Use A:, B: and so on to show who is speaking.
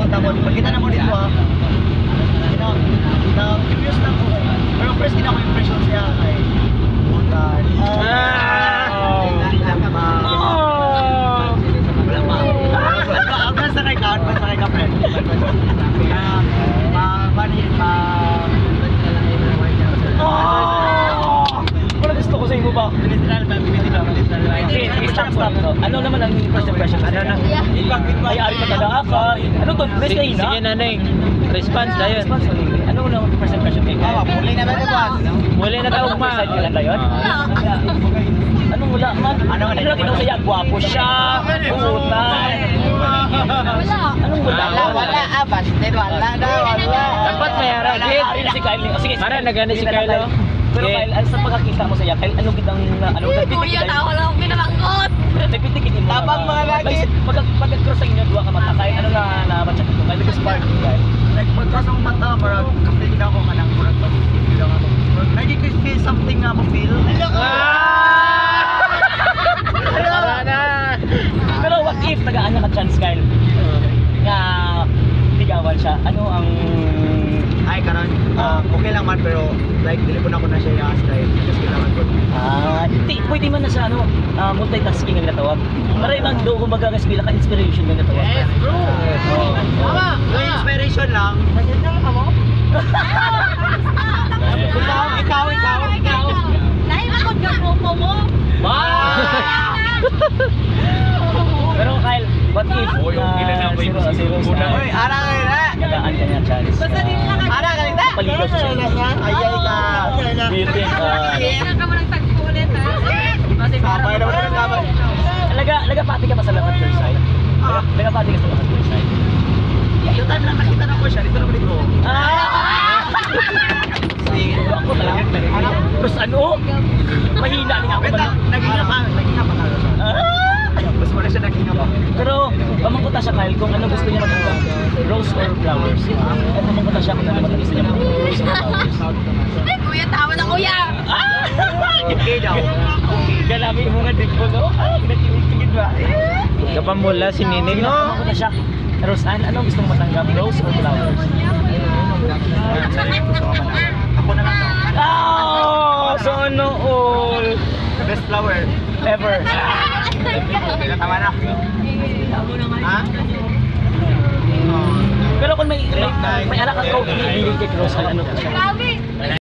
A: punta mo. Pagkita na mo dito ha. Curious lang ko. Pero first din ako impression siya kay Butan. Wala pa. Ang sa kay ka, sa kay ka friend.
B: Wala gusto ko sa imo ba? Literal ba? Stop. Ano naman ang first impression? Ano na? Ay, ari magkadaan ka. Ano to? Best day na?
C: Sige na Neng. Response na yun.
B: Ano na ang first impression kay Kyle?
A: Muli na ba ito ba?
C: Muli na daw ma.
B: Side ka lang ba yun? Anong wala man? Ano lang siya? Gwapo siya. Putan. Anong wala?
A: Wala. Bastard. Wala daw. Wala.
C: Dapat may aragid.
B: Ari na si Kyle. Sige.
C: Mara nagani si Kyle.
B: Pero Kyle, sa pagkakita mo sa iya, Kyle, ano kitang
D: Kuya, tawa lang ako pinamangkot.
B: nagpitikin mo.
A: Tabang mga lagi.
B: Pagka-cross sa inyo, dua ka mata. Kyle, ano na nabatsa ko? Kyle, nag-spark ko, Kyle.
A: Nagpagkas ang mata, marag kapit na ako kanang murag pag-feel ako. Nag-feel something nga mo feel.
B: Pero what if tagaan na ka chance, Kyle? Nga ligawan siya. Ano ang...
A: Ay, karon okay lang man pero like dili po na ako na siya i-ask like just kailangan ko.
B: Pwede man na sa ano, multitasking ang natawag. Para ibang do kumbaga kasi bila ka inspiration ng natawag.
A: Yes, bro. Tama. Yung inspiration lang. Nagyan ka mo? Ikaw.
D: Dahil ako yung grupo mo.
B: Pero Kyle, what if zero
A: Oy, ara ka na.
B: tagaan ka niya chance?
D: Basta din lang
A: Ara ka na.
B: Paligaw siya.
A: Ayay ka.
B: Bitin.
D: Kailan ka mo nang tagpo ulit ha?
A: Sabay na mo ng kamay.
B: Nagapati ka pa sa lahat first side? Nagapati ka sa lahat first side?
A: Yung time lang nakita na ko siya dito naman dito.
B: Ako talaga. Mas ano? Mahina niya ako.
A: Naghinga pa ka. Mas wala siya naghinga pa.
B: Pero pamangkuta siya Kyle kung ano gusto niya matanggap. Rose or flowers. At pamangkuta siya kung ano gusto niya matanggap. Rose or flowers.
D: Ay, kuya, tawa na kuya.
A: Okay daw.
B: Galami mo nga din po, no? Nagkinig-tigid ba?
C: Kapamula si Nining no.
B: Pamangkuta siya. Rose, anong gusto mo matanggap? Rose or flowers?
A: Ako na lang daw.
B: So ano all?
A: Best flower
B: Ever.
A: Tama na. Ha?
B: Pero kung may anak ako, hindi kay Rose, ano ka siya?
D: Grabe.